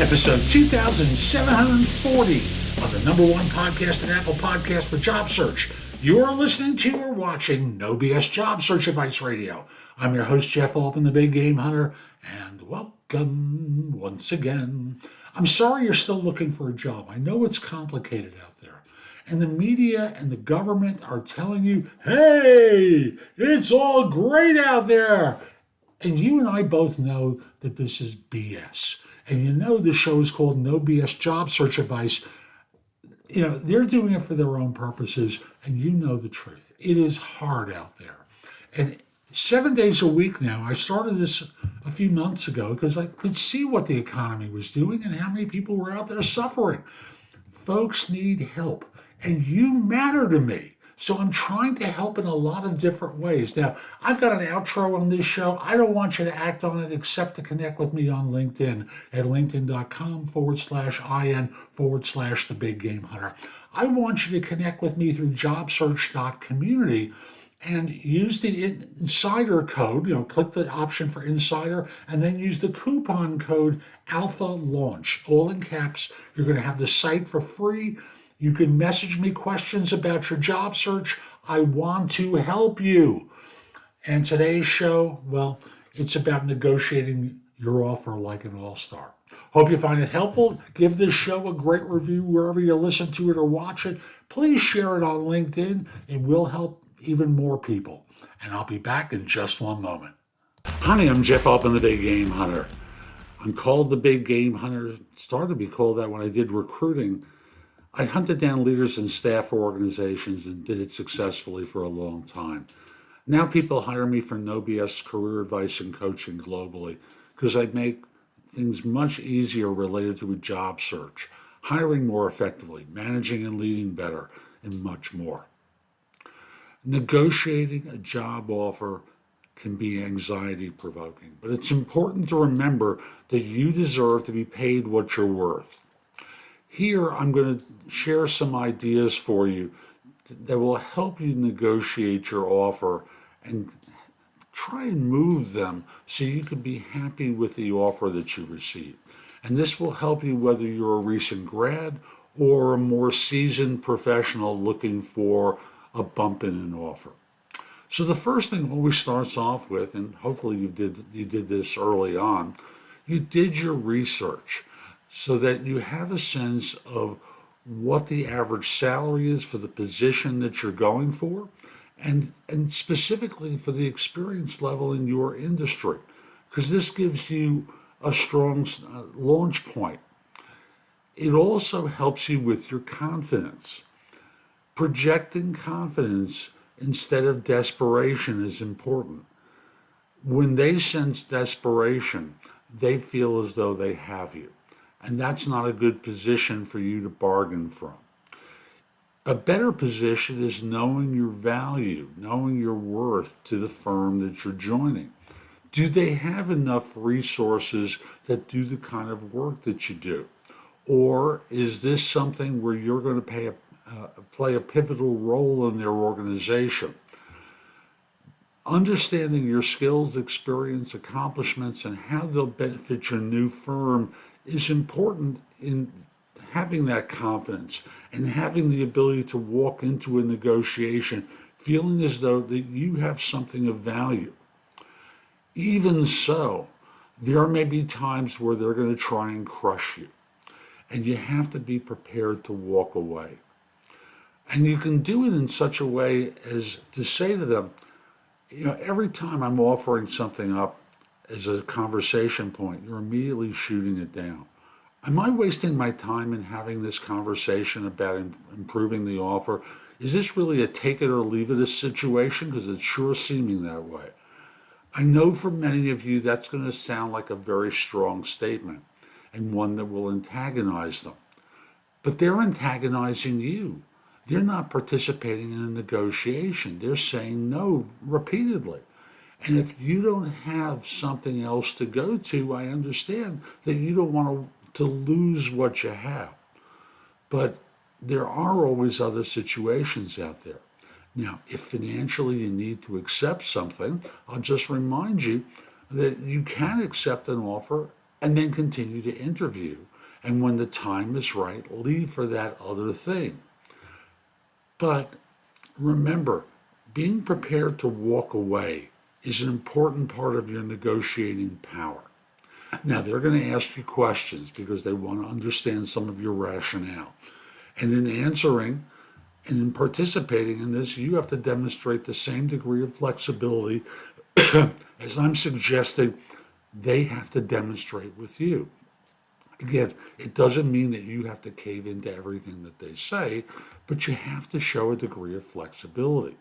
episode 2740 of the number one podcast and Apple podcast for job search. You are listening to or watching No BS Job Search Advice Radio. I'm your host, Jeff Altman, the Big Game Hunter, and welcome once again. I'm sorry you're still looking for a job. I know it's complicated out there. And the media and the government are telling you, hey, it's all great out there. And you and I both know that this is BS. And you know the show is called No BS Job Search Advice. You know, they're doing it for their own purposes, and you know the truth. It is hard out there. And 7 days a week now, I started this a few months ago because I could see what the economy was doing and how many people were out there suffering. Folks need help, and you matter to me. So I'm trying to help in a lot of different ways. Now, I've got an outro on this show. I don't want you to act on it except to connect with me on LinkedIn at linkedin.com/IN/the Big Game Hunter. I want you to connect with me through JobSearch.Community and use the insider code, click the option for insider and then use the coupon code Alpha Launch, all in caps. You're going to have the site for free. You can message me questions about your job search. I want to help you. And today's show, well, it's about negotiating your offer like an all-star. Hope you find it helpful. Give this show a great review wherever you listen to it or watch it. Please share it on LinkedIn. It will help even more people. And I'll be back in just one moment. Honey, I'm Jeff Altman, the Big Game Hunter. I'm called the Big Game Hunter. Started to be called that when I did recruiting. I hunted down leaders and staff for organizations and did it successfully for a long time. Now people hire me for no BS career advice and coaching globally because I make things much easier related to a job search, hiring more effectively, managing and leading better, and much more. Negotiating a job offer can be anxiety provoking, but it's important to remember that you deserve to be paid what you're worth. Here, I'm going to share some ideas for you that will help you negotiate your offer and try and move them so you can be happy with the offer that you receive. And this will help you whether you're a recent grad or a more seasoned professional looking for a bump in an offer. So the first thing always starts off with, and hopefully you did this early on, you did your research, so that you have a sense of what the average salary is for the position that you're going for, and specifically for the experience level in your industry, because this gives you a strong launch point. It also helps you with your confidence. Projecting confidence instead of desperation is important. When they sense desperation, they feel as though they have you. And that's not a good position for you to bargain from. A better position is knowing your value, knowing your worth to the firm that you're joining. Do they have enough resources that do the kind of work that you do? Or is this something where you're going to play a pivotal role in their organization? Understanding your skills, experience, accomplishments, and how they'll benefit your new firm is important in having that confidence and having the ability to walk into a negotiation feeling as though that you have something of value. Even so, there may be times where they're going to try and crush you, and you have to be prepared to walk away. And you can do it in such a way as to say to them, every time I'm offering something up as a conversation point, you're immediately shooting it down. Am I wasting my time in having this conversation about improving the offer? Is this really a take it or leave it situation? Because it's sure seeming that way. I know for many of you that's going to sound like a very strong statement and one that will antagonize them. But they're antagonizing you. They're not participating in a negotiation. They're saying no repeatedly. And if you don't have something else to go to, I understand that you don't want to lose what you have. But there are always other situations out there. Now, if financially you need to accept something, I'll just remind you that you can accept an offer and then continue to interview And when the time is right, leave for that other thing. But remember, being prepared to walk away is an important part of your negotiating power. Now, they're going to ask you questions because they want to understand some of your rationale. And in answering and in participating in this, you have to demonstrate the same degree of flexibility as I'm suggesting they have to demonstrate with you. Again, it doesn't mean that you have to cave into everything that they say, but you have to show a degree of flexibility.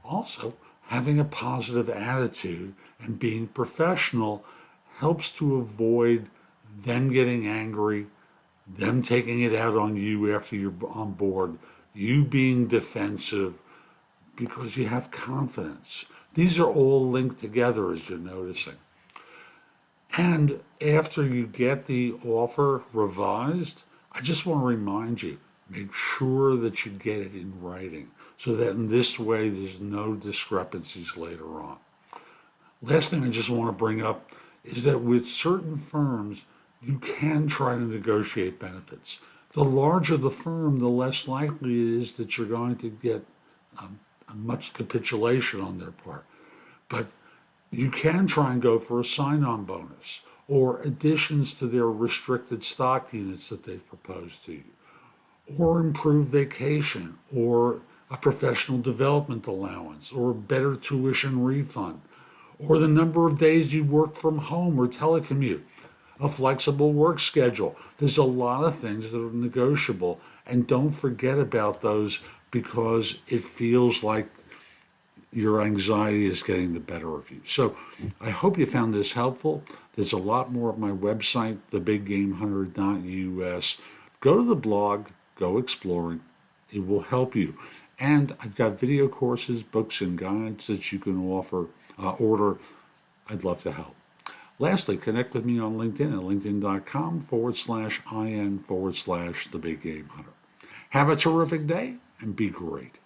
Also, having a positive attitude and being professional helps to avoid them getting angry, them taking it out on you after you're on board, you being defensive because you have confidence. These are all linked together, as you're noticing. And after you get the offer revised, I just want to remind you, make sure that you get it in writing so that in this way there's no discrepancies later on. Last thing I just want to bring up is that with certain firms, you can try to negotiate benefits. The larger the firm, the less likely it is that you're going to get a much capitulation on their part. But you can try and go for a sign-on bonus or additions to their restricted stock units that they've proposed to you, or improved vacation, or a professional development allowance, or a better tuition refund, or the number of days you work from home or telecommute, a flexible work schedule. There's a lot of things that are negotiable, and don't forget about those because it feels like your anxiety is getting the better of you. So I hope you found this helpful. There's a lot more at my website, thebiggamehunter.us. Go to the blog, go exploring. It will help you. And I've got video courses, books, and guides that you can order. I'd love to help. Lastly, connect with me on LinkedIn at linkedin.com/IN/thebiggamehunter. Have a terrific day and be great.